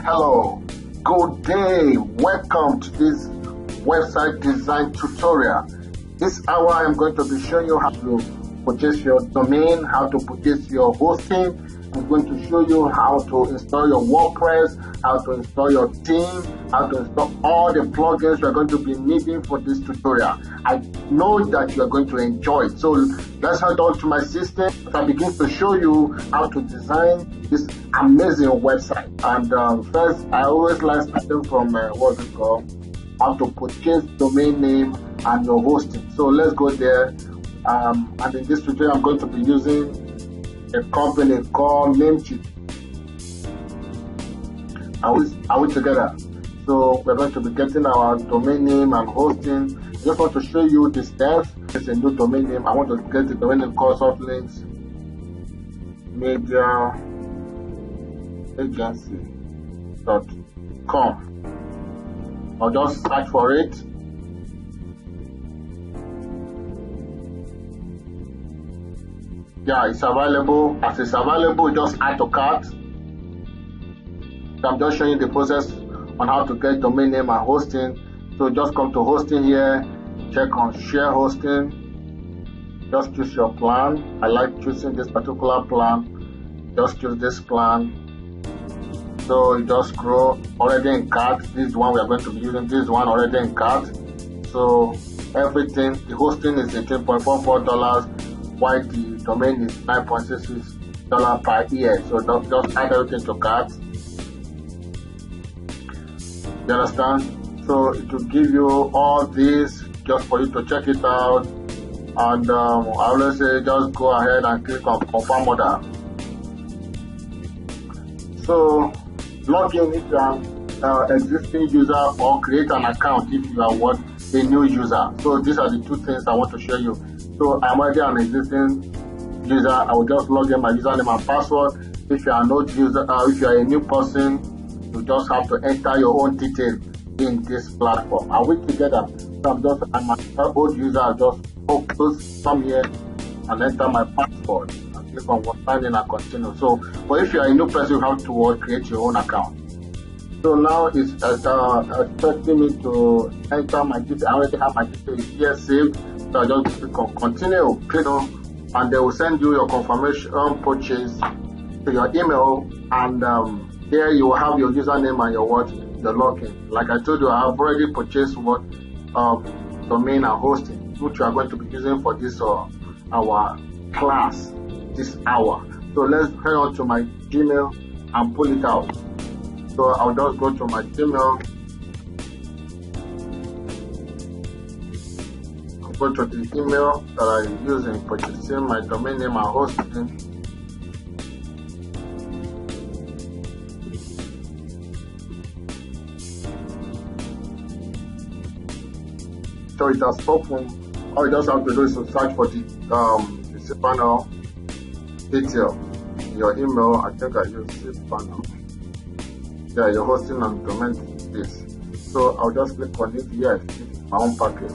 Hello, good day, welcome to this website design tutorial. This hour I'm going to be showing you how to purchase your domain, how to purchase your hosting. I'm going to show you how to install your WordPress, how to install your theme, how to install all the plugins you're going to be needing for this tutorial. I know that you're going to enjoy it. So let's head on to my system as I begin to show you how to design this amazing website. And first, I always like starting from how to purchase domain name and your hosting. So let's go there. And in this tutorial, I'm going to be using a company called Namecheap. Are we together? So we're going to be getting our domain name and hosting. I just want to show you the steps. It's a new domain name. I want to get the domain name called Softlinks Media Agency.com. I'll just search for it. Yeah, it's available. As it's available, just add to cart. So I'm just showing you the process on how to get domain name and hosting. So just come to hosting here, check on share hosting. Just choose your plan. I like choosing this particular plan. Just choose this plan. So you just scroll already in cart. This is one we are going to be using. This one already in cart. So everything, the hosting is $18.44. While the domain is $9.66 per year. So just add everything to cart. You understand? So it will give you all this just for you to check it out. And I always say just go ahead and click on confirm order. So log in if you are an existing user, or create an account if you are a new user. So these are the two things I want to show you. So I'm already an existing user. I will just log in my username and password. If you are not user, if you are a new person, you just have to enter your own details in this platform. Are we together? So I'm an old user. I just come here and enter my password and click on sign in and continue. So, but if you are a new person, you have to create your own account. So now it's expecting me to enter my details. I already have my details here saved. So I just click on continue, click on, and they will send you your confirmation purchase to your email, and there you will have your username and your login. Like I told you, I have already purchased domain and hosting, which we are going to be using for this our class this hour. So let's head on to my Gmail and pull it out. So I'll just go to my Gmail. Go to the email that I'm using purchasing my domain name and hosting. So it has opened. All you just have to do is to search for the cPanel detail. Your email, I think I use cPanel. Yeah, your hosting and domain this. So I'll just click on it. Yes, this is my own package.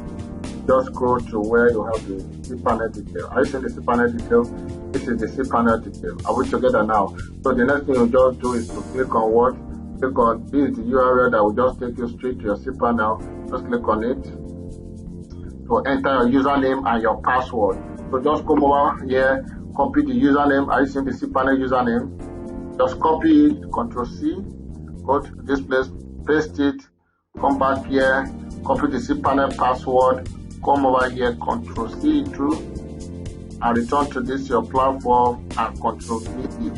Just scroll to where you have the cPanel detail. Are you seeing the cPanel detail? This is the cPanel detail. Are we together now? So the next thing you just do is to click on what? Click on this is the URL that will just take you straight to your cPanel. Just click on it to enter your username and your password. So just come over here, copy the username. Are you seeing the cPanel username? Just copy it, Ctrl C, go to this place, paste it, come back here, copy the cPanel password. Come over here, Ctrl C through, and return to this your platform and Ctrl C it,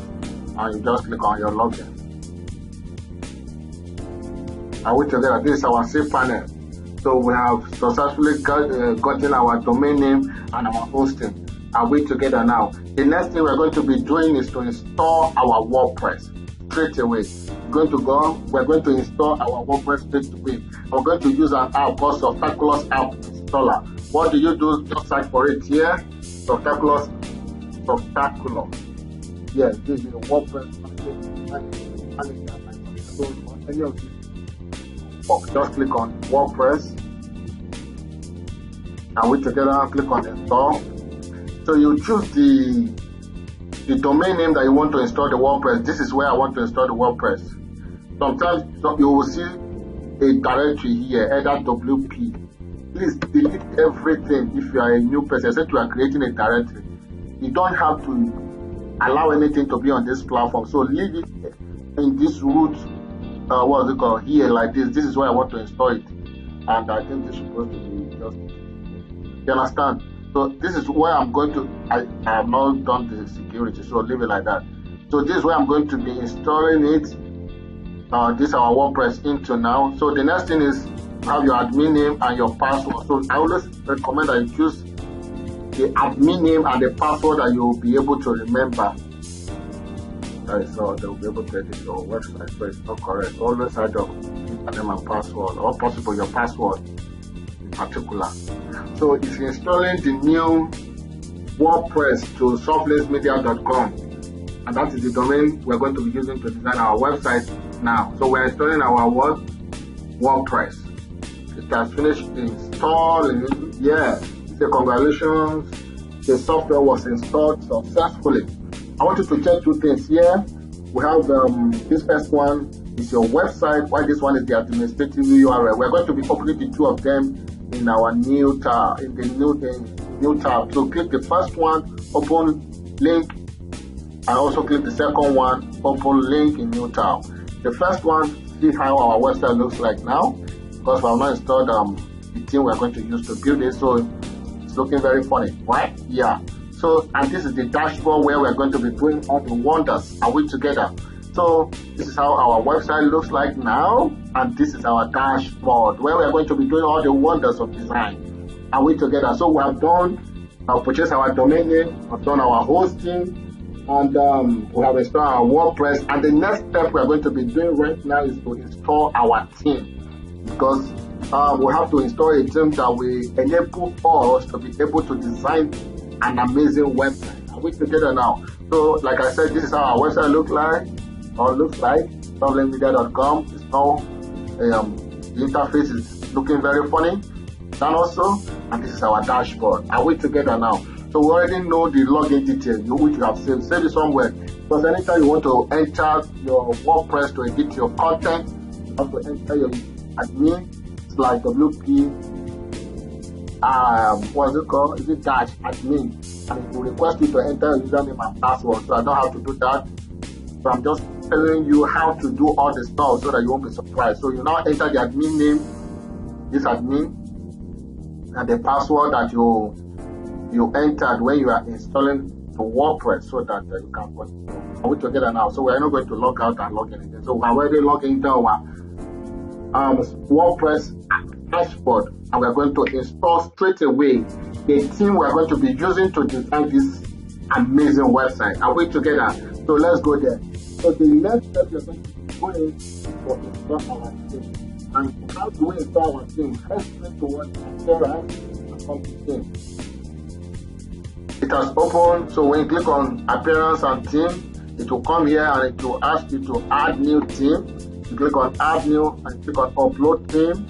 and you just click on your login. And we together, this is our cPanel. So we have successfully gotten our domain name and our hosting. Are we together now? The next thing we're going to be doing is to install our WordPress straight away. We're going to install our WordPress straight away. We're going to use an app called Spectacular App Installer. What do you do? Just search for it here. Spectacular. Yes, this is the WordPress. Any of these. Just click on WordPress. And we together click on install. So you choose the domain name that you want to install the WordPress. This is where I want to install the WordPress. sometimes you will see a directory here, either WP. Please delete everything if you are a new person, except you are creating a directory. You don't have to allow anything to be on this platform. So leave it in this root, what is it called, here like this. This is where I want to install it. And I think this is supposed to be just, you understand? So this is where I'm going to, I have not done the security, so leave it like that. So this is where I'm going to be installing it. This is our WordPress into now. So the next thing is have your admin name and your password. So I always recommend that you choose the admin name and the password that you will be able to remember. So they will be able to edit your website. So it's not correct. Always have your username and password, or possible your password in particular. So if you're installing the new WordPress to softlinksmedia.com, and that is the domain we're going to be using to design our website now. So we're installing our WordPress. It has finished installing. Yeah, say congratulations, the software was installed successfully. I want you to check two things here. We have this first one is your website, while this one is the administrative URL. We're going to be opening the two of them in our new tab, in the new tab. So click the first one, open link, and also click the second one, open link in new tab. The first one, see how our website looks like now, because we have not installed the theme we are going to use to build it, so it's looking very funny, right? Yeah. So, and this is the dashboard where we're going to be doing all the wonders. Are we together? So this is how our website looks like now, and this is our dashboard where we're going to be doing all the wonders of design. Are we together? So we have done, purchased our domain name, we've done our hosting, and we have installed our WordPress. And the next step we're going to be doing right now is to install our theme, because we have to install a theme that will enable us to be able to design an amazing website. Are we together now? So like I said, this is how our website looks like, softlinksmedia.com. It's now the interface is looking very funny. And also, and this is our dashboard. Are we together now? So we already know the login details, which you have saved. Save it somewhere. Because anytime you want to enter your WordPress to edit your content, you have to enter your admin / WP. What's it called? Is it dash admin? And it will request you to enter your username and password. So I don't have to do that. So I'm just telling you how to do all the stuff so that you won't be surprised. So you now enter the admin name, this admin, and the password that you entered when you are installing the WordPress, so that you can continue. Are we together now? So we are not going to log out and log in again. So we are already logged into our WordPress dashboard, and we are going to install straight away the theme we are going to be using to design this amazing website. Are we together? So let's go there. So the next step we are going to be doing is to install our theme. And how do we install our theme? Let's click towards appearance and come to theme. It has opened, so when you click on appearance and theme, it will come here and it will ask you to add new theme. You click on add new and click on upload theme.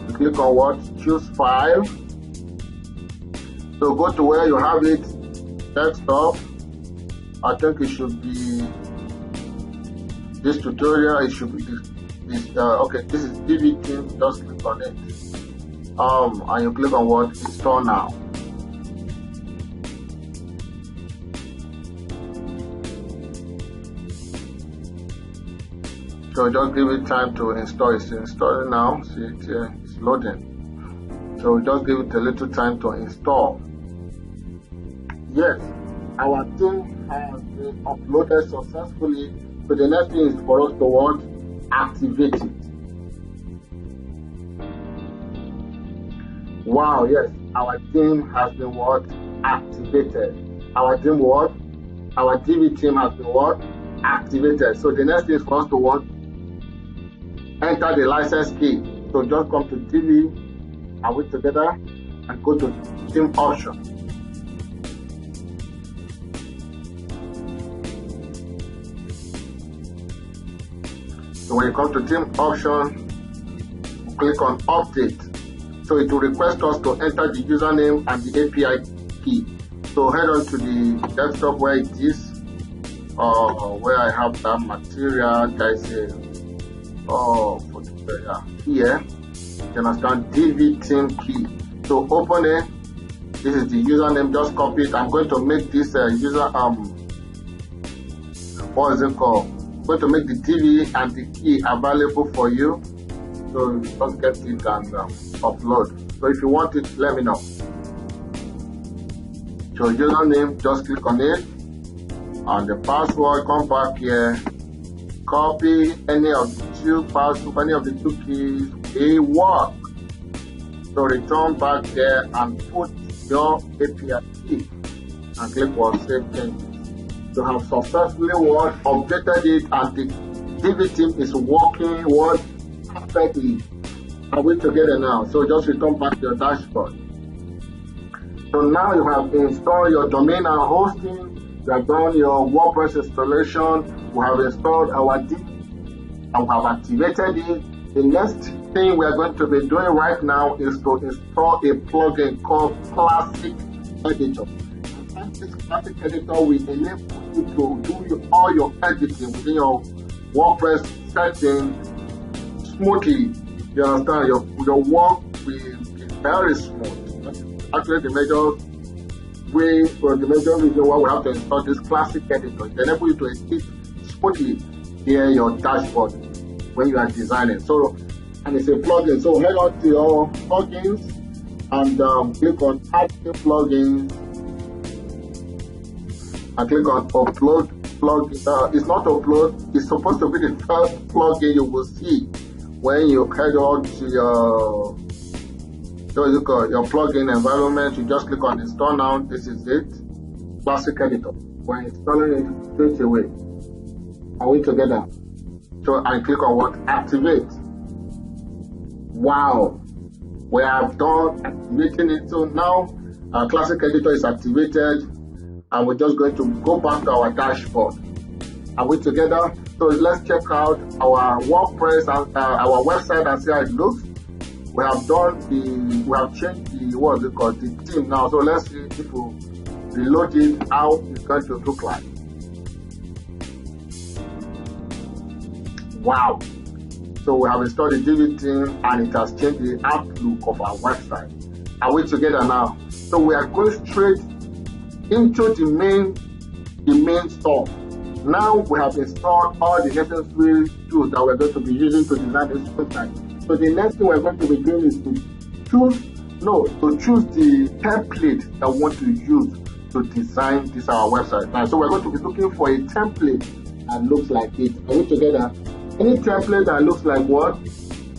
You click on what? Choose file. So go to where you have it, desktop. I think it should be this tutorial. It should be this. Okay, this is DB theme. Just click on it. And you click on what? Install now. So just give it time to install. It's installing now. See it here, it's loading. So just give it a little time to install. Yes, our theme has been uploaded successfully. So the next thing is for us to what? Activate it. Wow, yes, our theme has been what? Activated. Our theme what? Our DB theme has been what? Activated. So the next thing is for us to what? Enter the license key. So just come to DB, are we together? And go to theme option. So when you come to theme option, click on update. So it will request us to enter the username and the API key. So head on to the desktop where it is, where I have that material. There is here, you understand, DV team key. So open it. This is the username. Just copy it. I'm going to make this user what is it called? I'm going to make the DV and the key available for you. So just get it and upload. So if you want it, let me know. So username, just click on it. And the password, come back here. Copy any of the two passwords, any of the two keys. They work. So return back there and put your API key and click on Save Changes. You have successfully updated it, and the DV team is working perfectly. Are we together now? So just return back to your dashboard. So now you have installed your domain and hosting. You have done your WordPress installation. We have installed our DV and we have activated it. The next thing we are going to be doing right now is to install a plugin called Classic Editor. This Classic Editor will enable you to do all your editing within your WordPress settings smoothly. You understand? Your work will be very smooth. That's actually the major reason why we have to install this Classic Editor. It enables you to edit smoothly here your dashboard when you are designing. So, and it's a plugin. So head on to your plugins and click on Add New Plugins and click on Upload Plugin. It's not upload. It's supposed to be the first plugin you will see when you head on to your plugin environment. You just click on Install Now. This is it. Classic Editor. We're installing it straight away. Are we together? So I click on what? Activate. Wow, we have done activating it. So now our Classic Editor is activated, and we're just going to go back to our dashboard. Are we together? So let's check out our WordPress and our website and see how it looks. We have changed the theme now. So let's see if we reload it, how it's going to look like. Wow. So we have installed the DV theme and it has changed the outlook of our website. Are we together now? So we are going straight into the main stuff. Now we have installed all the necessary tools that we're going to be using to design this website. So the next thing we're going to be doing is to choose the template that we want to use to design this our website. Now, so we're going to be looking for a template that looks like it. Are we together? Any template that looks like what?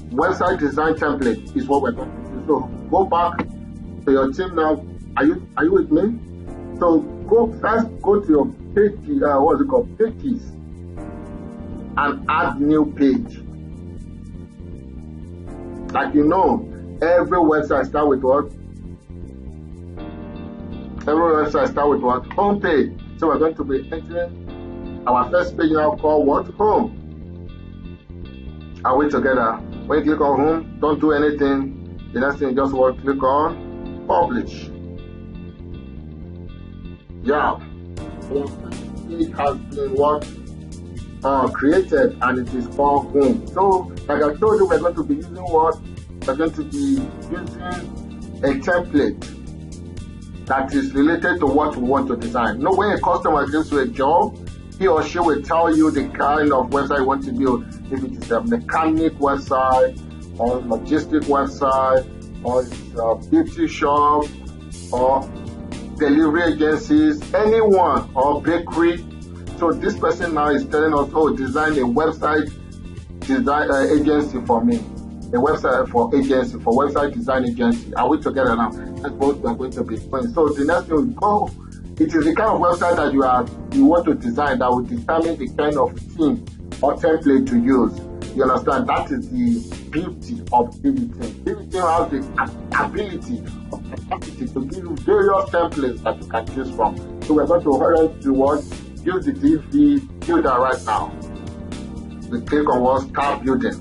Website design template is what we're going to do. So go back to your team now. Are you with me? So go to your page, pages, and add new page. Like every website start with what? Every website start with what? Home page. So we're going to be entering our first page now called what? Home. Are we together? When you click on home, don't do anything. The next thing, just click on publish. Yeah. It has been created, and it is called home. So, like I told you, we're going to be using what? We're going to be using a template that is related to what we want to design. When a customer gives you a job, he or she will tell you the kind of website you want to build. If it is a mechanic website, or logistic website, or it's a beauty shop, or delivery agencies, anyone, or bakery. So this person now is telling us, design a website agency for me. A website for website design agency. Are we together now? That's what we are going to be doing. So the next thing we go, it is the kind of website that you want to design that will determine the kind of theme or template to use. You understand? That is the beauty of DV theme. DV theme has the ability or capacity to give you various templates that you can choose from. So we're going to hurry to use the DV builder right now. We click on start building.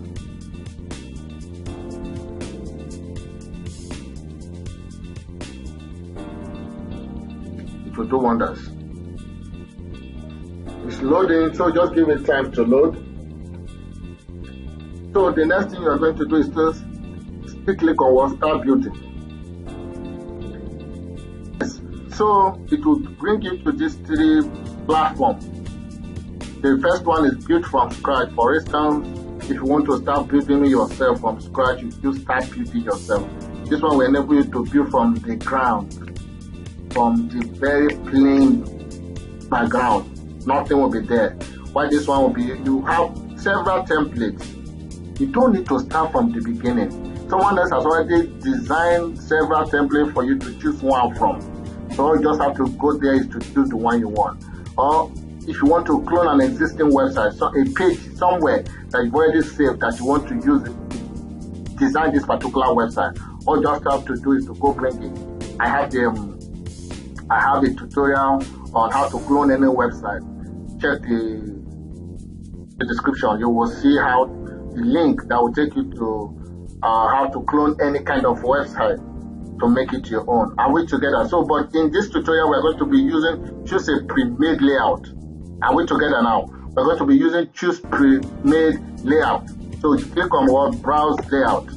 It will do wonders. It's loading, so just give it time to load. So the next thing you are going to do is to click on what? Start building. So it will bring you to these three platforms. The first one is build from scratch. For instance, if you want to start building yourself from scratch, you start building yourself. This one will enable you to build from the ground, from the very plain background. Nothing will be there. While this one will be, you have several templates. You don't need to start from the beginning. Someone else has already designed several templates for you to choose one from. So you just have to go there is to choose the one you want. Or if you want to clone an existing website, so a page somewhere that you've already saved that you want to use it, design this particular website, all you just have to do is to go bring it. I have a tutorial on how to clone any website. Check the description. You will see how the link that will take you to how to clone any kind of website to make it your own. Are we together? So, but in this tutorial, we're going to be using choose a pre-made layout. Are we together now? We're going to be using choose pre-made layout. So you click on what? Browse layout.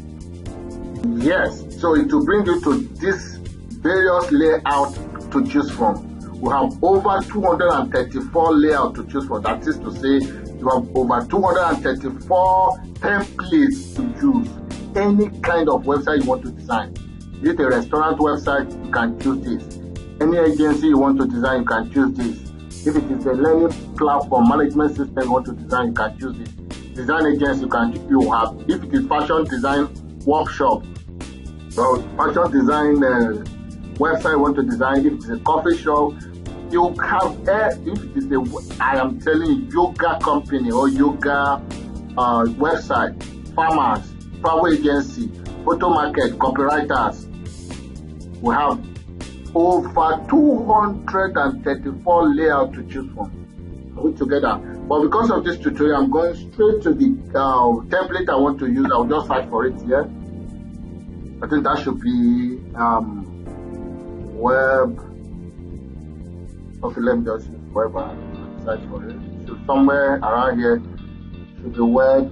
Yes. So it will bring you to this various layout to choose from. We have over 234 layouts to choose from. That is to say, you have over 234 templates to use. Any kind of website you want to design. If it's a restaurant website, you can choose this. Any agency you want to design, you can choose this. If it is a learning platform management system you want to design, you can choose it. Design agency you have. If it is fashion design workshop, so fashion design website you want to design. If it is a coffee shop, you have. If it is I am telling you, yoga company or yoga website, farmers, travel agency, photo market, copywriters. We have over 234 layouts to choose from. Are we together? But because of this tutorial, I'm going straight to the template I want to use. I'll just search for it here. I think that should be web. Okay, let me just use web and search for it. So somewhere around here should be web.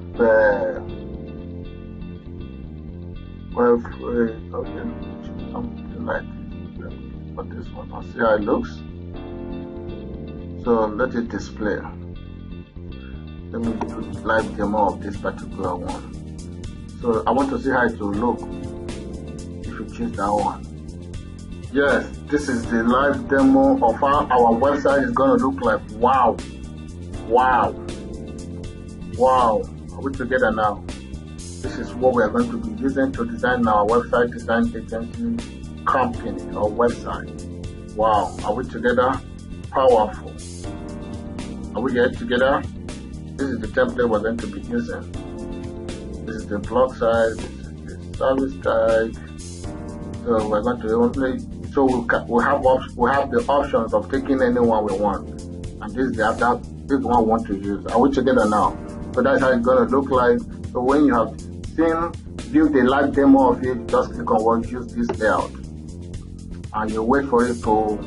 Okay, something like this. For this one, I'll see how it looks. So let it display. Let me do live demo of this particular one. So I want to see how it will look if you choose that one. Yes, this is the live demo of how our website is going to look like. Wow. Are we together now? This is what we are going to be using to design our website design agency company or website. Wow, are we together? Powerful. Are we here together? This is the template we're going to be using. This is the blog site, this is the service type. So we're going to only, so we have the options of taking any one we want. And this is the this one we want to use. Are we together now? So that's how it's going to look like. So when you have view the live demo of it, just click on what, use this layout, and you wait for it to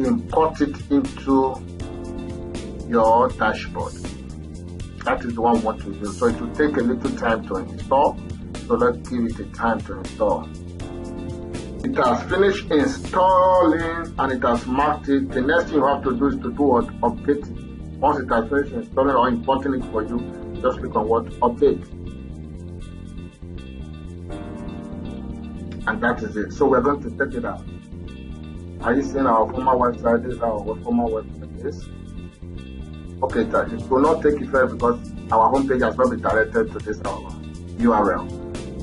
import it into your dashboard. That is the one we want to use. So it will take a little time to install. So let's give it a time to install. It has finished installing and it has marked it. The next thing you have to do is to do what? Update it. Once it has finished installing or importing it for you, just click on what? Update. And that is it. So we're going to check it out. Are you seeing our former website? This is our former website is. Okay, it will not take effect because our homepage has not been directed to this URL.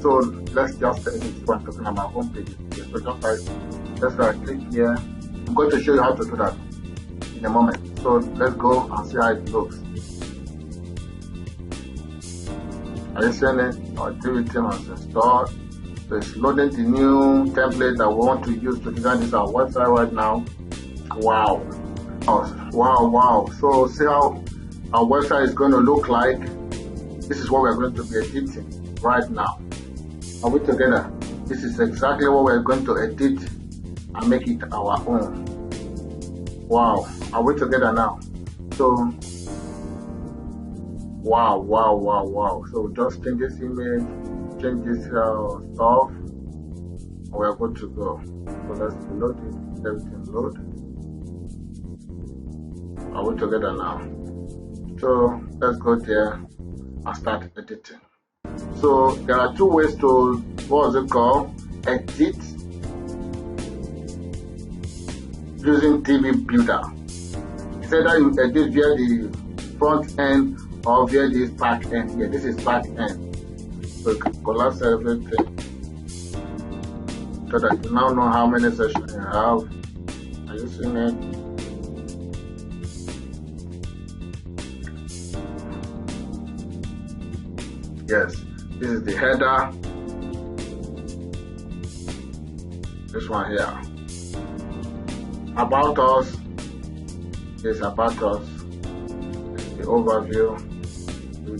So let's just take this one talking about homepage. So just click here. I'm going to show you how to do that in a moment. So let's go and see how it looks. Are you seeing it? Our activity has installed. So it's loading the new template that we want to use to design this our website right now. Wow. So see how our website is going to look like. This is what we're going to be editing right now. Are we together? This is exactly what we're going to edit and make it our own. Wow. Are we together now? So Wow. So just change this image, change this stuff, and we are good to go. So let's load it, everything load. Are we together now? So let's go there and start editing. So there are two ways to, what is it called, edit using TV Builder. It's either you edit via the front end or via this back end here. This is back end. So you can collapse everything so that you now know how many sessions you have. Are you seeing it? Yes, this is the header. This one here. About us. This about us. This is the overview.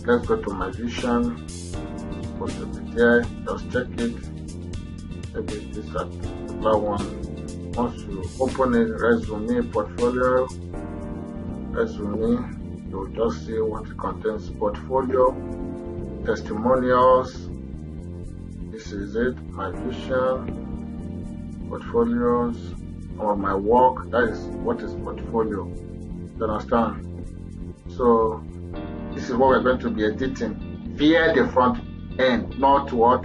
Let's go to my vision. Supposed to be there. Just check it. Maybe this particular one. Once you open it, resume, portfolio, resume, you'll just see what it contains. Portfolio, testimonials. This is it. My vision, portfolios, or my work. That is what is portfolio. You understand? So this is what we're going to be editing via the front end, not what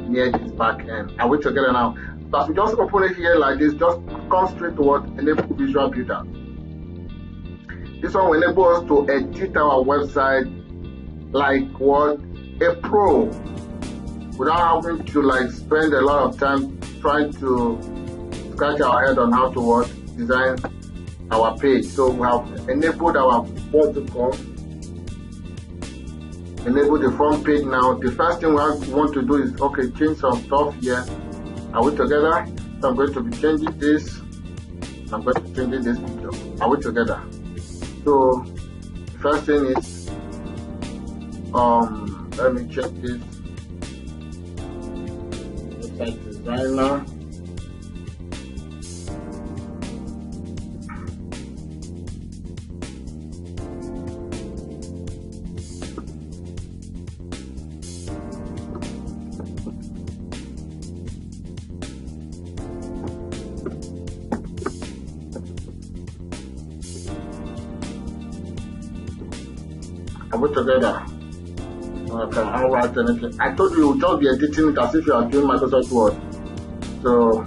near this back end. Are we together now? So as we just open it here like this, just come straight to what enable Visual Builder. This one will enable us to edit our website like what a pro, without having to like spend a lot of time trying to scratch our head on how to what design our page. So we have enabled our what's it called? Enable the front page now. The first thing we want to do is change some stuff here. Are we together? So I'm going to be changing this. I'm going to be changing this picture. Are we together? So the first thing is let me check this. Website designer. Are we together? Okay, I'll write anything. I told you you'll just be editing it as if you are doing Microsoft Word. So,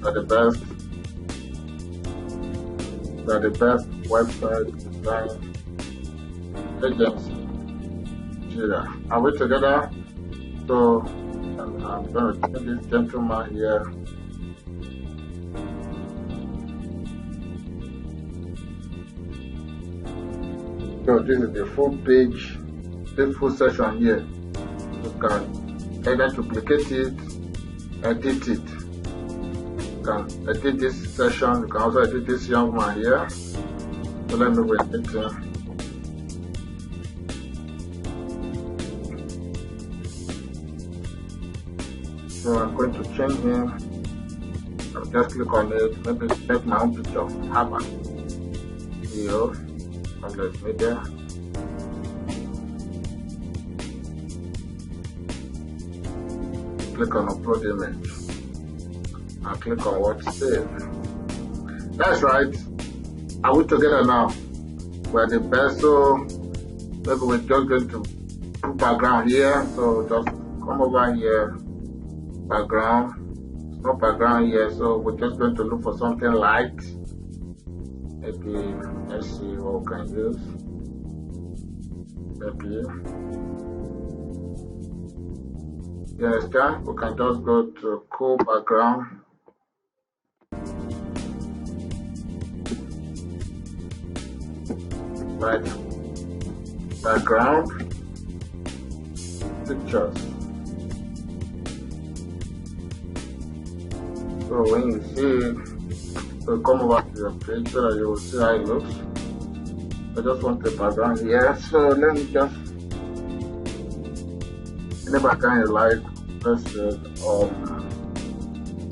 they're the best website design agency. Jira. Are we together? So, I'm going to take this gentleman here. So this is the full page, this full section here. You can either duplicate it, edit it. You can edit this section, you can also edit this young man here. So let me edit him. So I'm going to change him. I'll just click on it, maybe select my own picture. Harvard. Here. Unless media. Click on upload image. And click on what save. That's right. Are we together now? We're the best. So maybe we're just going to put background here. So just come over here. Background. No background here. So we're just going to look for something light. Maybe let's see what we can use. Maybe you understand? We can just go to cool background. Right. Background pictures. So when you see so come over to your page so that you will see how it looks. I just want the background here. So let me just any background you like. Let's say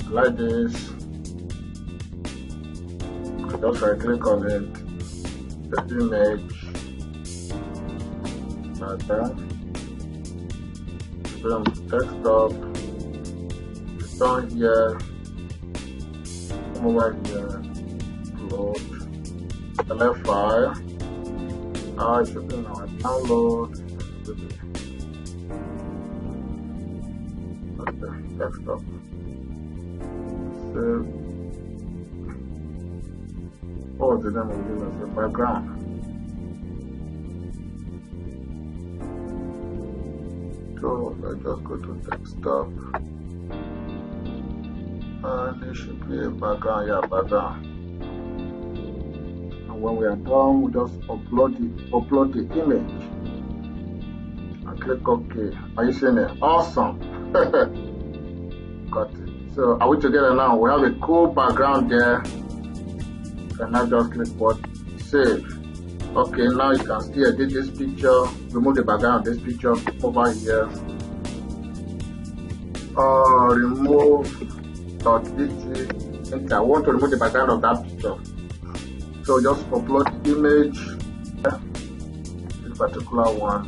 like this. Just right click on it, the image, like that. Put on the desktop. Down here. Come over here. Upload. Select file. It should be in our download. Okay, desktop. Save. What was the name of this as a background? So let's just go to desktop. And it should be a background, yeah, background. And when we are done, we just upload the image. And click OK. Are you seeing it? Awesome. Got it. So are we together now? We have a cool background there. And now just click what? Save. Okay, now you can still edit this picture. Remove the background of this picture. Over here. Remove .dt. I want to remove the background of that picture. So just upload the image. This particular one.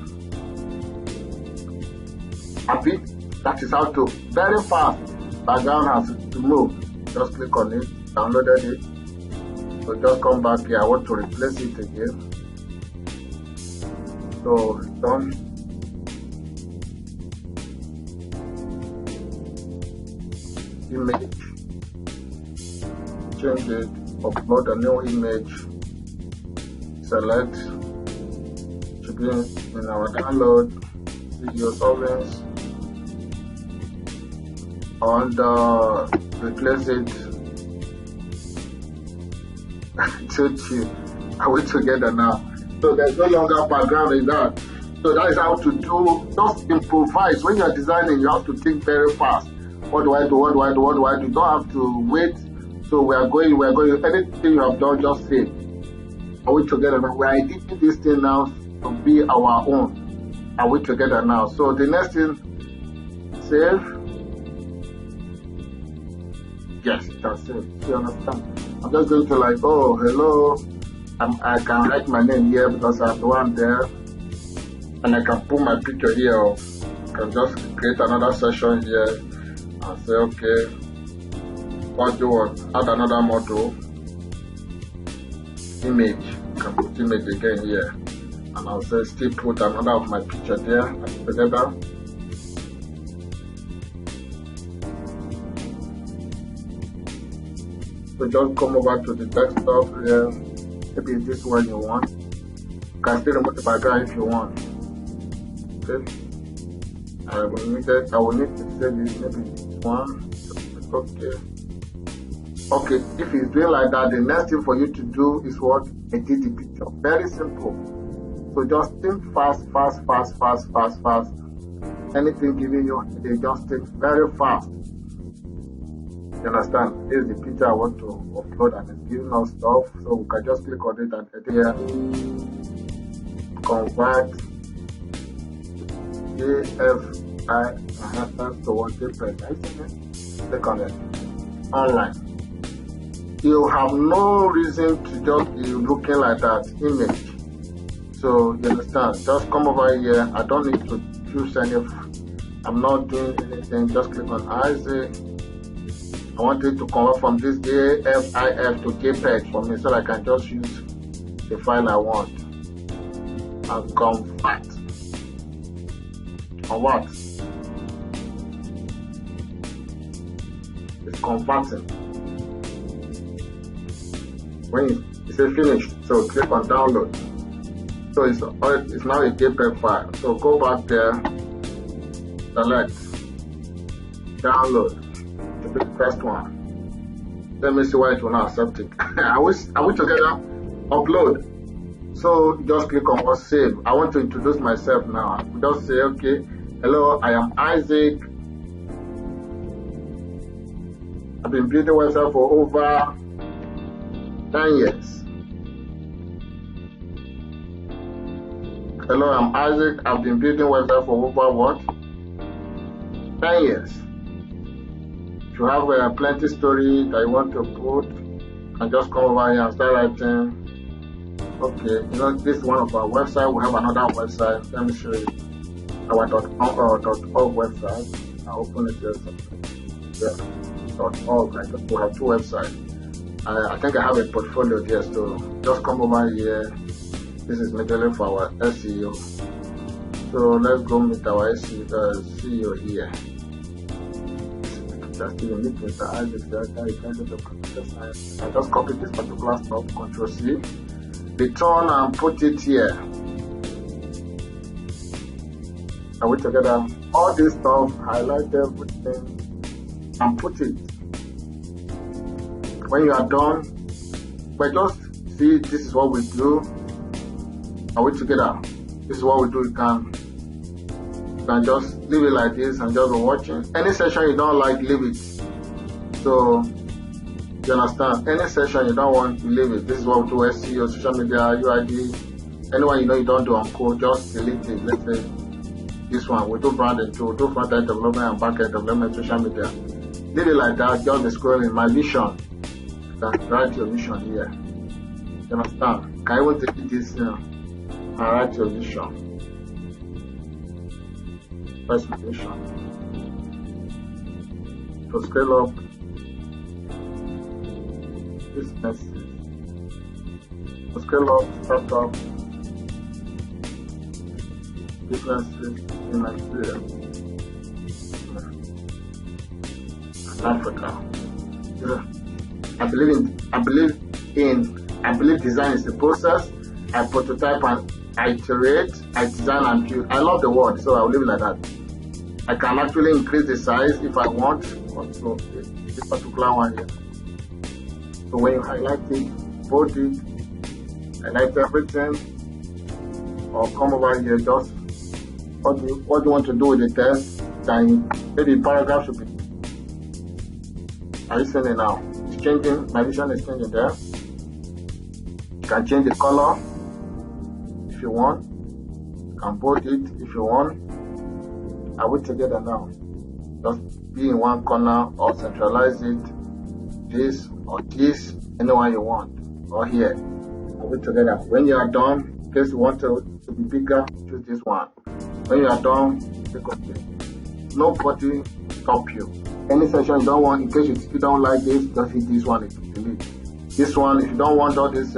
Happy? That is how to very fast. Background has removed. Just click on it. Downloaded it. So just come back here. I want to replace it again. So done. Image. Change it. Upload a new image. Select. Should be in our download. See your solvents. And replace it. Are we together now? So there's no longer background in that. So that is how to do, just improvise. When you're designing, you have to think very fast. What do I do? What do I do? What do I do? You don't have to wait. So we are going, anything you have done, just say. Are we together now? We are editing this thing now to be our own. Are we together now? So the next thing, save. Yes, you can save. You understand? I'm just going to like, oh, hello. I can write my name here because I'm the one there. And I can put my picture here. I can just create another session here and say, okay, what do you want? Add another model. Image. You can put image again here. And I'll say, still put another of my picture there together. So just come over to the desktop here. Maybe it's this one you want. You can still remove the background if you want. Okay. I will need to say this, maybe this one. Okay. Okay, if it's doing like that, the next thing for you to do is what? Edit the picture. Very simple. So just think fast. Anything giving you, they just think very fast. You understand? This is the picture I want to upload and it's giving us stuff. So we can just click on it and edit here. Convert AFI to what JPEG. Click on it. Online. You have no reason to just be looking like that image. So you understand? Just come over here. I don't need to choose any. I'm not doing anything. Just click on Isaac. I want it to convert from this AFIF to JPEG for me so that I can just use the file I want. And convert. On what? It's converting. When you say finished, so click on download. So it's now a JPEG file. So go back there, select, download. The first one. Let me see why it will not accept it. Are we together? Upload. So just click on what save. I want to introduce myself now. Just say, okay, hello, I am Isaac. I've been building website for over 10 years. Hello, I'm Isaac. I've been building website for over what? 10 years. If you have plenty story that you want to put, and just come over here and start writing Okay, this is one of our website. We have another website. Let me show you our .org website. I open it here. .org. I think we have two websites. I think I have a portfolio there, so just come over here. This is material for our SEO. So let's go meet our CEO here. Just even meet Mr. Isaac. I just copy this particular stuff, Control C, return and put it here. Are we together? All this stuff, highlight everything and put it. When you are done, but just see, this is what we do. Are we together? This is what we do. You can just leave it like this and just be watching. Any session you don't like, leave it. So you understand? Any session you don't want, leave it. This is what we do: SEO, social media, UID. Anyone you don't do on code, just delete it. Let's say this one, we do branding too, we do front-end development and back-end development, social media. Leave it like that, just be scrolling. My vision. Write your vision here. You understand? Can you even take this and write your vision? First vision. To scale up businesses. To scale up startup businesses in Nigeria and Africa. I believe design is the process. I prototype and I iterate, I design and build. I love the word, so I'll leave it like that. I can actually increase the size if I want. Also, this particular one here. So when you highlight it, bold it, highlight everything, or come over here, just what do you want to do with the text, then maybe paragraph should be. Are you seeing it now? It's changing, my vision is changing there. You can change the color if you want. You can bold it if you want. Are we together now? Just be in one corner or centralize it. This or this, anyone you want. Or here. Are we together? When you are done, in case you want to be bigger, choose this one. When you are done, click OK. Nobody stop you. Any section you don't want, in case you don't like this, just hit this one to delete. This one, if you don't want all this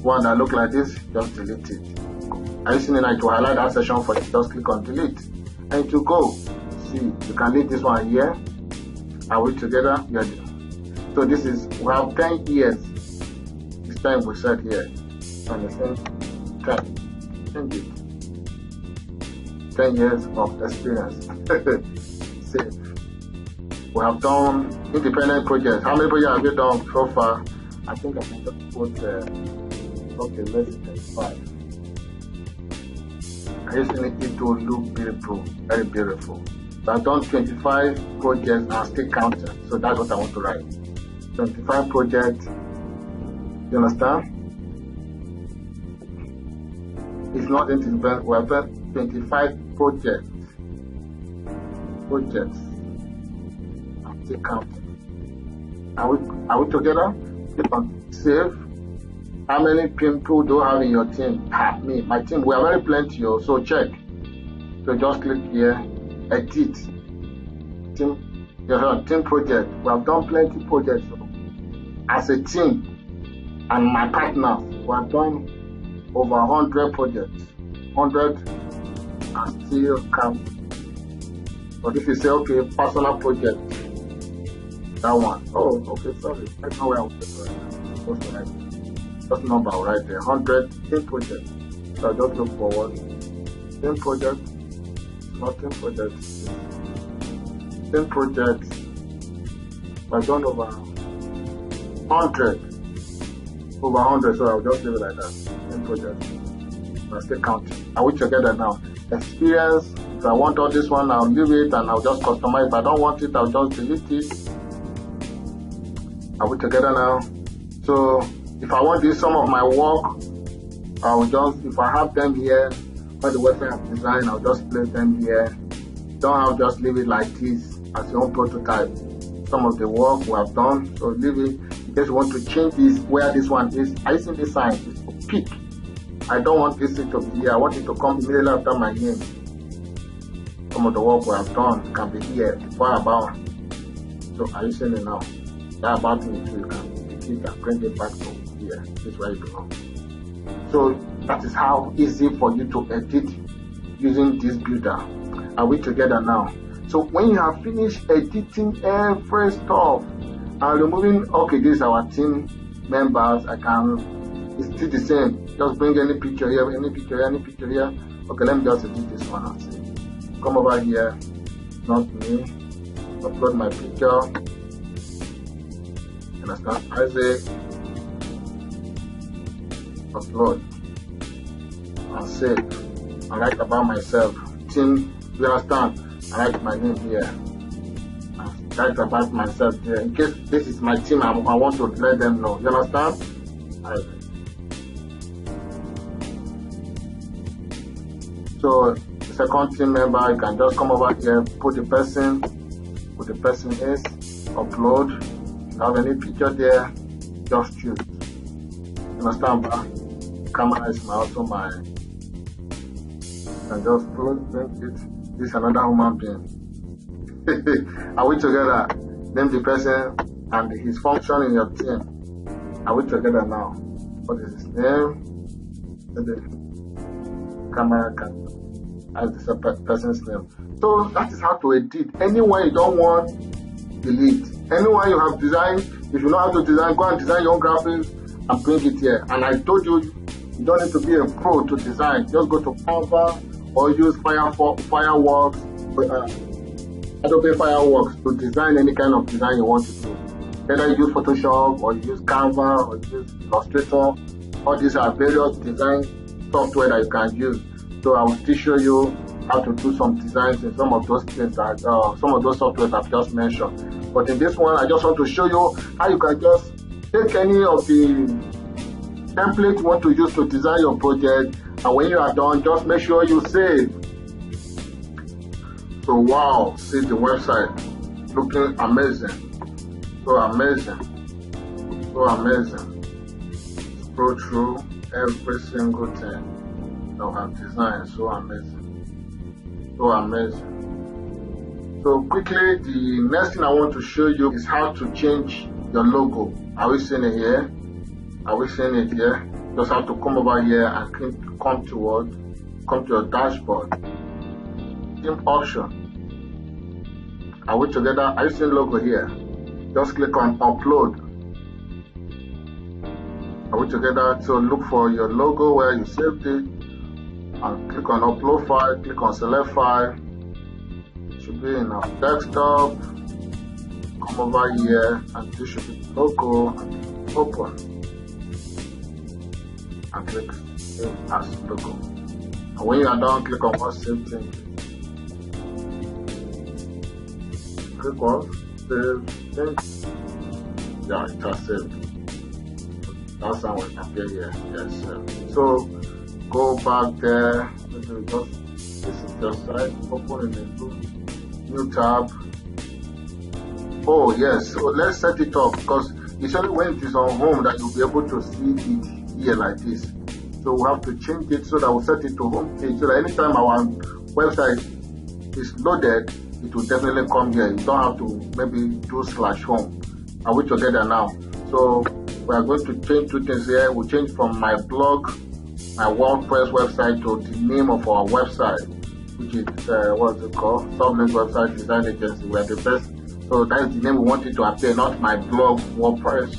one that look like this, just delete it. Are you seeing it? To highlight that section for you, just click on delete. And to go, see, you can leave this one here. Are we together? Yeah. So this is, we have 10 years. This time we said here. Understand? 10. Change it. 10 years of experience. Save. We have done independent projects. How many projects have you done so far? I think I can just put, okay, let's say 5. I just need it to look beautiful, very beautiful. So I've done 25 projects and I'm still counting. So that's what I want to write. 25 projects. You understand? It's not independent. We have done 25 projects. I'm still counting. Are we together? Click on save. How many people do you have in your team? Me, my team. We are very plenty, so check. So just click here, edit. Team project. We have done plenty projects as a team, and my partners. We have done over 100 projects. 100 and still count. But if you say, okay, personal project, that one. Oh, okay, sorry. That's not where I was supposed to write. Just number right there. 100, 10 projects. So I just look forward. 10 projects, not 10 projects. 10 projects. I've done over 100. Over 100, so I'll just leave it like that. 10 projects. I still counting. Are we together now? Experience. If I want all this one, I'll leave it and I'll just customize. If I don't want it, I'll just delete it. Are we together now? So if I want this, some of my work, I'll just, if I have them here, all the website I've designed, I'll just place them here. Don't have just leave it like this as your own prototype. Some of the work we have done, so leave it. In case you want to change this, where this one is, I see this sign, it's pick. I don't want this thing to be here. I want it to come immediately after my name. Some of the work we have done can be here before about. So are you seeing it now? That about me too. You can pick it and bring it back to here. This is where you belong. So that is how easy for you to edit using this builder. Are we together now? So when you have finished editing every stuff and removing, okay, this is our team members, it's still the same. Just bring any picture here, any picture here, any picture here. Okay, let me just edit this one and see. Come over here, not me. Upload my picture. Understand? Isaac. Upload and save. I write about myself. Team, you understand? I write my name here. I write about myself here. In case this is my team, I want to let them know. You understand? So the second team member, you can just come over here, put the person is, upload. If you have any picture there, just choose. You understand? Camera is also my. And just bring it. This is another human being. Are we together? Name the person and his function in your team. Are we together now? What is his name? The camera can as the person's name. So that is how to edit. Anyone you don't want, delete. Anyone you have designed, if you know how to design, go and design your own graphics and bring it here. And I told you, you don't need to be a pro to design. Just go to Canva or use Fireworks, Adobe Fireworks to design any kind of design you want to do. Whether you use Photoshop or you use Canva or you use Illustrator, all these are various design software that you can use. So I will still show you how to do some designs in some of those things that some of those softwares I've just mentioned. But in this one, I just want to show you how you can just take any of the templates you want to use to design your project, and when you are done, just make sure you save. So wow, see the website looking amazing, so amazing, so amazing. Scroll through every single thing that we have designed. So amazing, so amazing. So quickly, the next thing I want to show you is how to change your logo. Are we seeing it here? Are we seeing it here? Just have to come over here and come to your dashboard. Team option. Are we together? Are you seeing logo here? Just click on upload. Are we together? So look for your logo where you saved it and click on upload file, click on select file. It should be in our desktop. Come over here and this should be the logo and open. And click save as logo. And when you are done, click on what save changes. Click on save changes. Yeah, it has saved. That's how it appears here. Yes. So go back there. This is your site. Open in a new tab. Oh yes. So let's set it up because it's only when it is on home that you'll be able to see it here like this. So we have to change it so that we'll set it to home page so that anytime our website is loaded, it will definitely come here. You don't have to maybe do /home. Are we together now? So we are going to change two things here. We'll change from my blog, my WordPress website, to the name of our website, which is what's it called? Sublink Website Design Agency. We are the best. So that is the name we want it to appear, not my blog WordPress.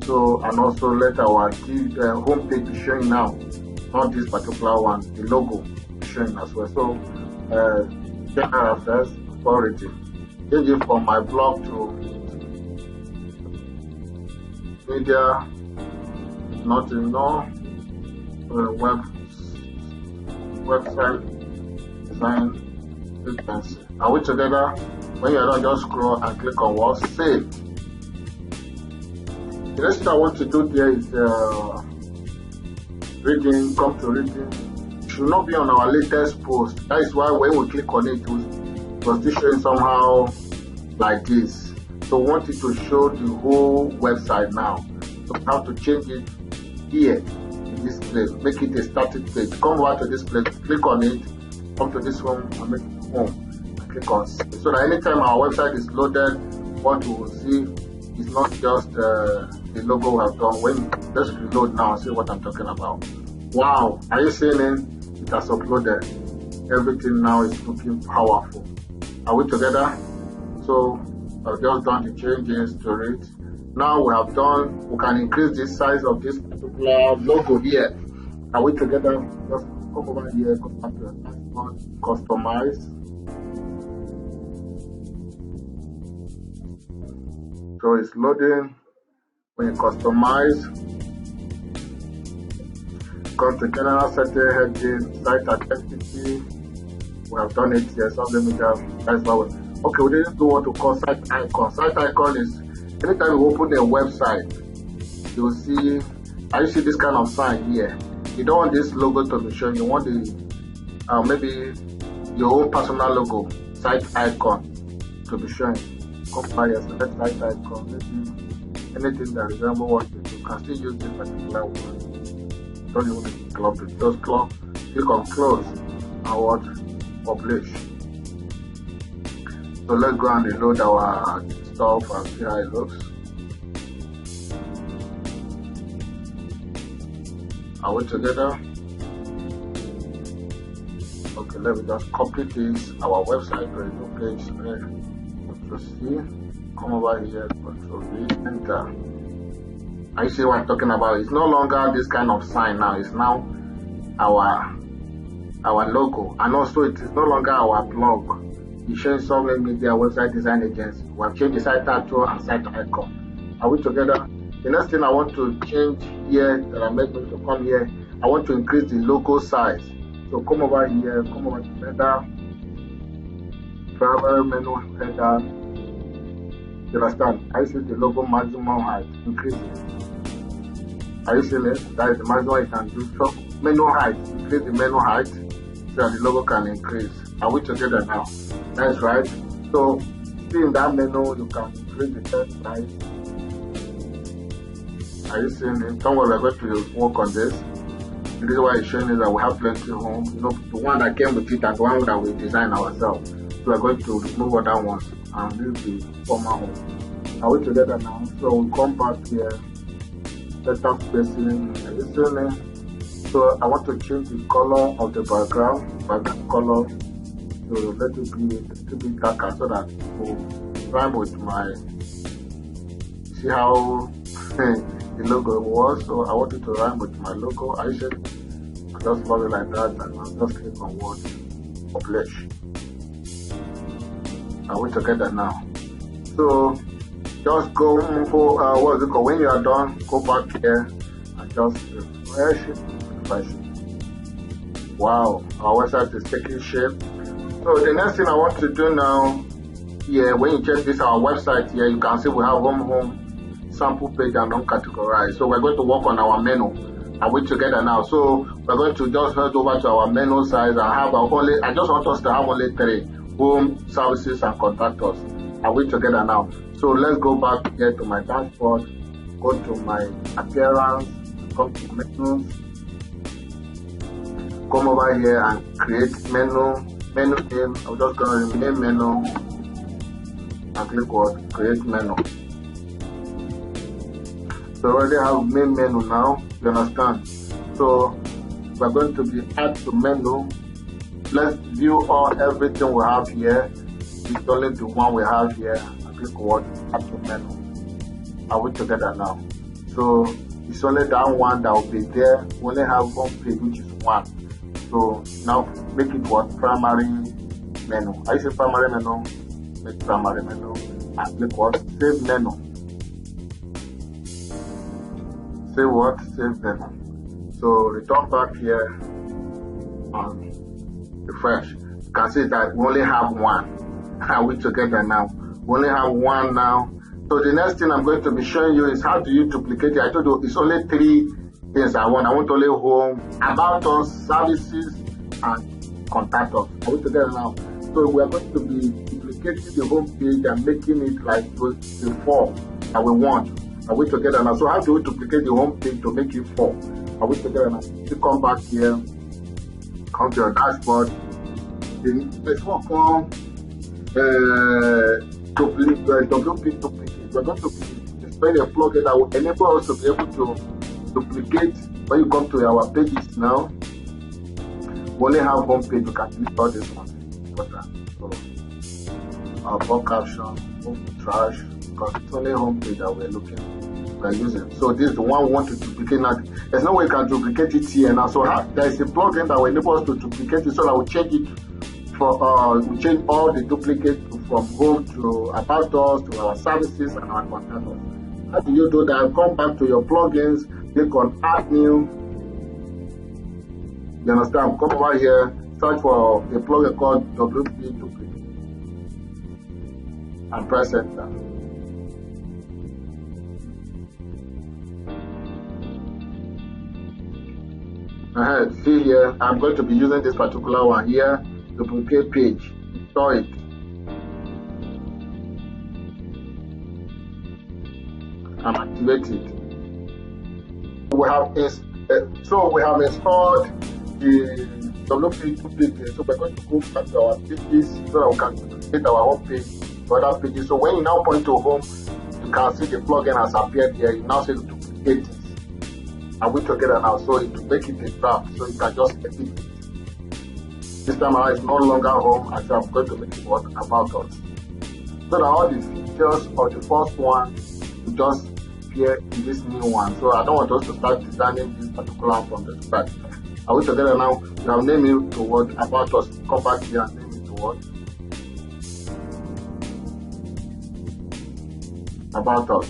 So, and also let our home page be showing now, not this particular one, the logo showing as well. So, general affairs, authority. Change it from my blog to media, not in website design agency. Are we together? When you're done, just scroll and click on what? Save. The next thing I want to do there is reading, come to reading. It should not be on our latest post. That is why when we click on it, it was still showing somehow like this. So we want it to show the whole website now. So we have to change it here. this place, make it a static page. Come over to this place, click on it, come to this one and make it home. Click on save. So that anytime our website is loaded, what we will see is not just the logo we have done. When just reload now and see what I'm talking about. Wow, are you seeing it? It has uploaded. Everything now is looking powerful. Are we together? So I've just done the changes to it. Now we can increase the size of this particular logo here. Are we together? Just come over here, go back to the dashboard, customize. So it's loading. When you customize, come to general setting, heading, site identity. We have done it here, so let me just, that's what we, okay, we didn't do what we call site icon. Site icon is anytime you open a website, you will see, you see this kind of sign here. You don't want this logo to be shown, you want the maybe your own personal logo, site icon to be shown. Come by your select site icon, maybe anything that resembles what you do. You can still use this particular one. Don't you want to club it? Just click on close and what? Publish. So let's go and reload our stuff and see how it looks. Are we together? Okay, let me just copy this, our website, there is no page there. Control C, come over here, Control V, enter. Are you see what I'm talking about? It's no longer this kind of sign now, it's now our logo, and also it is no longer our blog. It's showing Sovereign Media Website Design Agency. We have changed the site title and site icon. Are we together? The next thing I want to change here, that I'm going to come here, I want to increase the logo size. So come over here, come over to header, primary menu header. You understand? I see the logo maximum height, increase it. Are you seeing it? That is the maximum you can do. So menu height, increase the menu height so that the logo can increase. Are we together now? That's right. So see in that menu, you can increase the text size. Are you seeing it? Don't worry, we're going to work on this. The reason why it's showing is that we have plenty home. You know, the one that came with it and the one that we design ourselves. So we're going to remove other ones and leave the former home. Are we together now? So we come back here. Setup spacing. Are you seeing it? So I want to change the color of the background color. So let it be a little bit darker so that it will rhyme with my, see how the logo was. So I want it to rhyme with my logo. I should just love it like that, and I'll just click on what? Publish. Are we together now? So just go for what's it called? When you are done, go back here and just refresh it. Wow, our website is taking shape. So the next thing I want to do now, here, when you check this our website here, you can see we have home sample page and uncategorized. So we're going to work on our menu. Are we together now? So we're going to just head over to our menu size and have I just want us to have only 3: home, services, and contact us. Are we together now? So let's go back here to my dashboard, go to my appearance, come to menus, come over here and create menu name. I'm just going to rename menu and click what? Create menu. So we already have main menu now, you understand? So we're going to be add to menu. Let's view everything we have here. It's only the one we have here. And click what? Add to menu. Are we together now? So it's only that one that will be there. We only have one page, which is one. So now make it what? Primary menu. I say primary menu, make primary menu, and click what? Save menu. Save what? Save menu. So return back here and refresh. You can see that we only have one. Are we together now? We only have one now. So the next thing I'm going to be showing you is how do you duplicate it. I told you it's only 3 things I want. I want only home, about us, services, and contact us. Are we together now? So we are going to be duplicating the home page and making it like the 4 that we want. Are we together now? So how do we duplicate the home page to make it 4? Are we together now? You come back here, come to your dashboard. There's one called WP duplicate. We're going to display a plugin that will enable us to be able to duplicate. When you come to our pages now, we only have one page. You can delete all this one. So our bulk caption, trash, because it's only home page that we're using. So this is the one we want to duplicate now. There's no way you can duplicate it here now. So there is a plugin that will enable us to duplicate it, so that we change it for we change all the duplicates from home to about us to our services and our contacts. How do you do that? Come back to your plugins, click on add new. You understand? Come over here, search for a plugin called WP duplicate and press enter. See here, I'm going to be using this particular one here, duplicate page, install it. And activate it. We have installed the WP duplicate. So we're going to go back to our pages so that we can duplicate our home page to other pages. So when you now point to home, you can see the plugin has appeared here. You now say duplicate this. And we together now, so it will make it a draft, so you can just edit it. This time around, it's no longer home, and so I'm going to make it work about us. So that all the features of the first one will just appear in this new one. So I don't want us to start designing this particular one from the start. Are we together now? We have named it to what about us. Come back here and name it to what about us,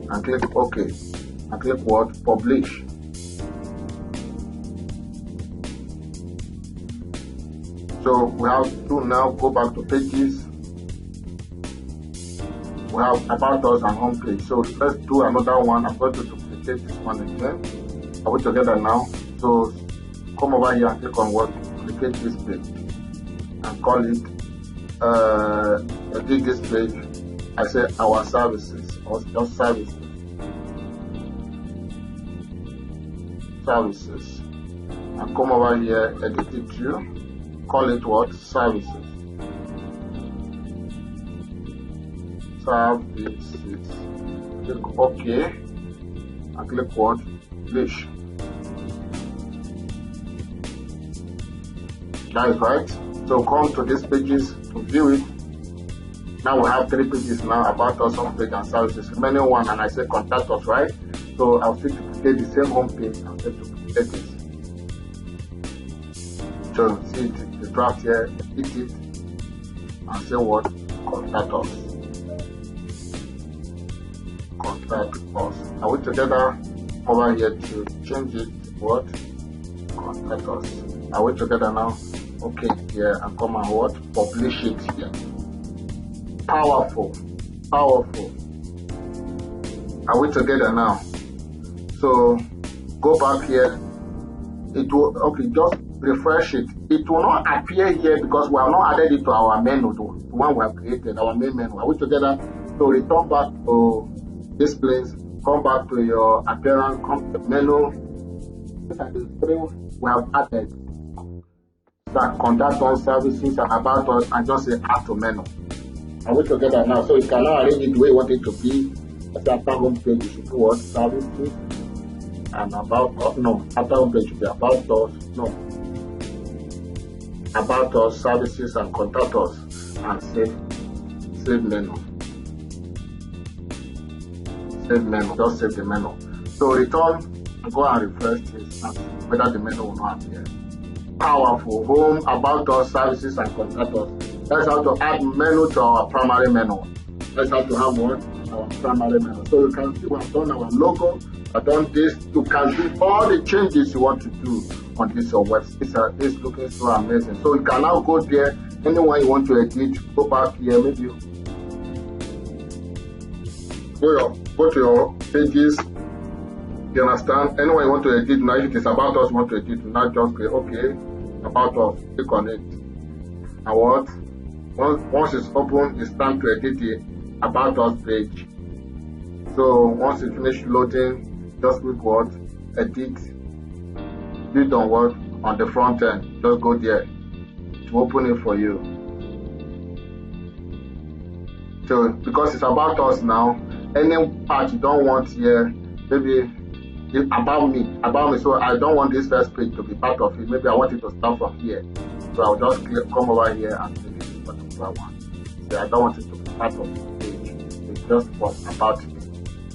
and click OK. And click what? Publish. So we have to now go back to pages. We have about us and home page. So let's do another one. I'm going to duplicate this one again. Are we together now? So come over here and click on what? Duplicate this page and call it edit this page. I say our services or just services. Services, and come over here, edit it to call it what? Services. Services. Click OK and click what? Publish. That is right. So come to these pages to view it. Now we have 3 pages now, about us, home page and services. Remaining one, and I say contact us, right? So I'll still duplicate the same home page and say duplicate it. So see it, the draft here, edit it, and say what? Contact us. Contact us. Are we together over here to change it to what? Contact us. Are we together now? Okay, here and come and what? Publish it here. Powerful. Powerful. Are we together now? So go back here. It will just refresh it. It will not appear here because we have not added it to our menu, the one we have created, our main menu. Are we together? So return back to this place, come back to your appearance, come to the menu. These are the 3 we have added. That contact us, services, and about us, and just say add to menu. Are we together now? So you can now arrange it the way you want it to be. After home page, you should do what? Services. And about us, no, after home page should be about us, no, about us, services, and contact us, and save menu. Save menu, just save the menu. So return and go and refresh this, and whether the menu will not appear. Powerful. Home, about us, services, and contact us. Let's have to add menu to our primary menu. Let's have to have what? Our primary menu. So you can see we have done our logo. I've done this. You can do all the changes you want to do on this website. It's looking so amazing. So you can now go there. Anyone you want to edit, go back here. Maybe you go to your pages. You understand? Anyone you want to edit now, if it is about us, you want to edit, now just click OK. About us, click on it. And what? Once it's open, it's time to edit the about us page. So once it finishes loading, just click what? Edit. Click on what? On the front end. Just go there to open it for you. So because it's about us now, any part you don't want here, maybe it's about me. So I don't want this first page to be part of it. Maybe I want it to start from here. So I'll just come over here and click this particular one. So I don't want it to be part of the page. It's just about me.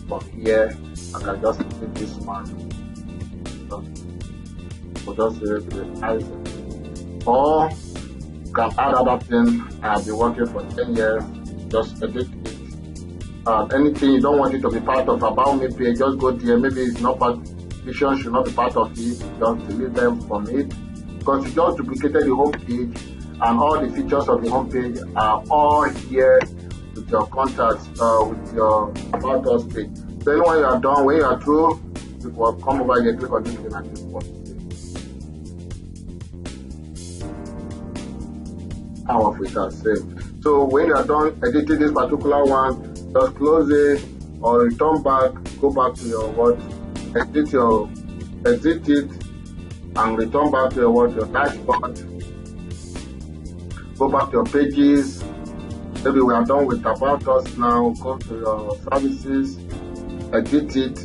From here, I can just click this one. So just revise it. Or you can add other things. I've been working for 10 years. Just edit it. Anything you don't want it to be part of about me page, just go there. Maybe it's not part, vision should not be part of it. Just delete them from it, because you just duplicated the home page, and all the features of the home page are all here with your contacts, with your about us page. So then when you are done, when you are through, you will come over here, click on this thing and click what. Our filter saved. So when you are done editing this particular one, just close it or return back, go back to your what, exit it and return back to your dashboard. Go back to your pages. Maybe we are done with about us now. Go to your services, edit it,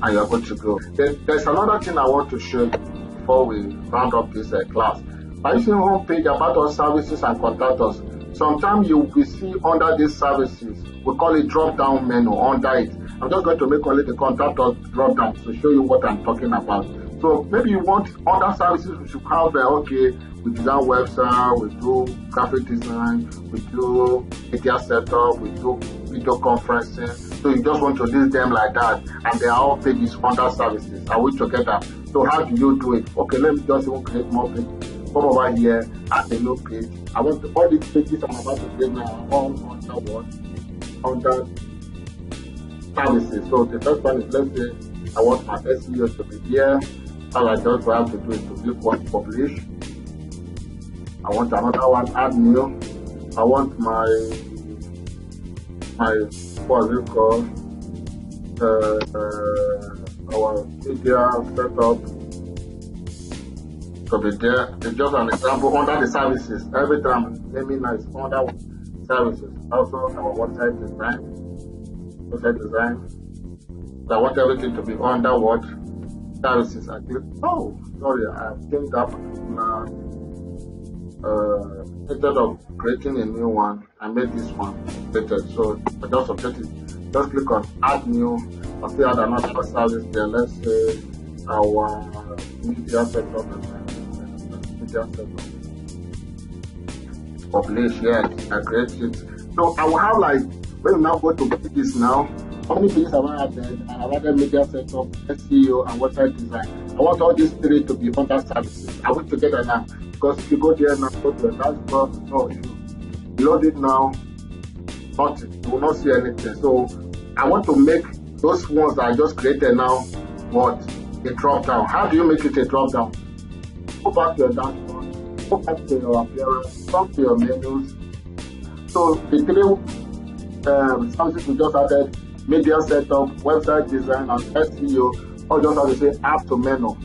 and you're good to go. There's another thing I want to show you before we round up this class. By using home page, about us services and contact us, sometimes you will see under these services, we call it drop down menu under it. I'm just going to make only the contact us drop down to show you what I'm talking about. So maybe you want other services we should have, okay, we design website, we do graphic design, we do media setup, we do video conferencing. So you just want to list them like that, and they are all pages under services. Are we together? So how do you do it? Okay, let me just even create more pages. Come over here, add a new page. I want all these pages I'm about to create now all under what? Under services. So the first one is, let's say I want my SEO to be here. All I just have to do is to click what, publish. I want another one, add new. I want my what is it called? Our media setup to be there. It's just an example under the services. Every time naming is under services. Also our website design. So I want everything to be under what? Services. I click, oh sorry, I changed that instead of creating a new one, I made this one updated. So I just update it. Just click on add new. I'll still add another service there. Let's say our media setup. Publish, yes, I create it. So I will have like, when we now go to pages now, how many pages have I added? I have added media setup, SEO, and website design. I want all these three to be under services. I work together now, because if you go there now, go to the dashboard, no, if you load it now, nothing, you will not see anything. So I want to make those ones that I just created now, what? A drop down. How do you make it a drop down? Go back to your dashboard, go back to your appearance, come to your menus. So the three services we just added, media setup, website design, and SEO, all just have to say add to menu.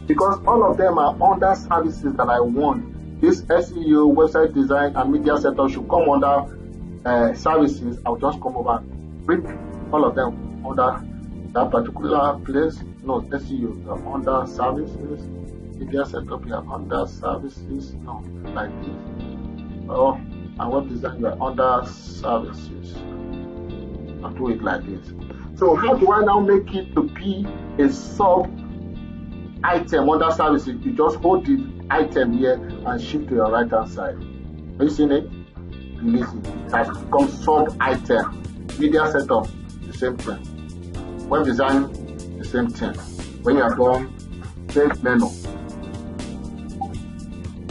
Because all of them are under services that I want. This SEO, website design, and media setup should come under services. I'll just come over, bring all of them under that particular place. No, SEO under services. Media setup here under services, no, like this. Oh, and web design you are under services. I'll do it like this. So how do I now make it to be a sub item under services? You just hold the item here and shift to your right hand side. Are you seeing it? Release it. It has become sub item. Media setup, the same thing. Web design, the same thing. When you are done, save menu.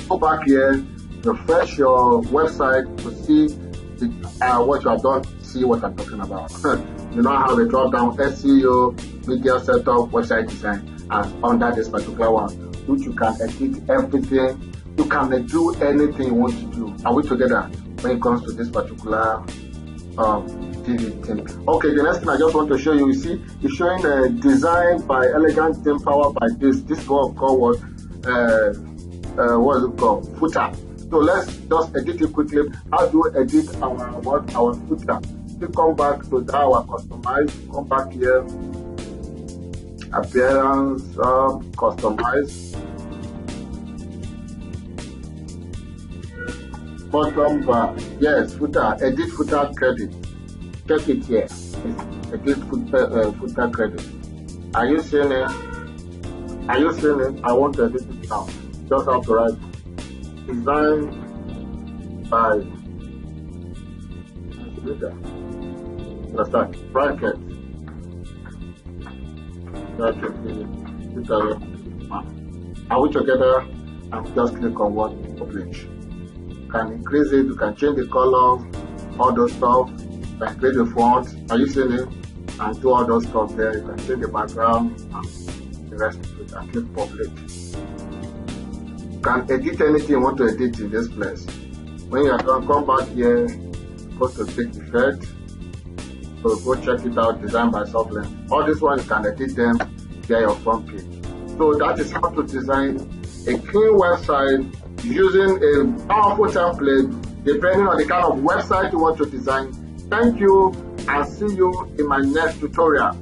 Go back here, refresh your website to see what you have done, see what I'm talking about. You now have a drop down SEO, media setup, website design, and under this particular one, which you can edit everything. You can do anything you want to do. Are we together when it comes to this particular TV theme. Okay, the next thing I just want to show you, you see, it's showing a design by elegant theme powered by this. This one called what is it called? Footer. So let's just edit it quickly. How do we edit our footer? We come back to our customize. Come back here, appearance, customize. Bottom bar, yes, footer, edit footer credit. Check it here. It's edit footer credit. Are you seeing it? Are you seeing it? I want to edit it now. Just have to write design by understand bracket. Are we together? And just click on what publish. You can increase it, you can change the color, all those stuff, you can create the font, are you seeing it? And do all those stuff there, you can change the background and the rest of it and click publish. You can edit anything you want to edit in this place. When you are done, come back here, go to big effect, so go check it out, design by Softland. All this one you can edit them via your front page. So that is how to design a clean website using a powerful template depending on the kind of website you want to design. Thank you and see you in my next tutorial.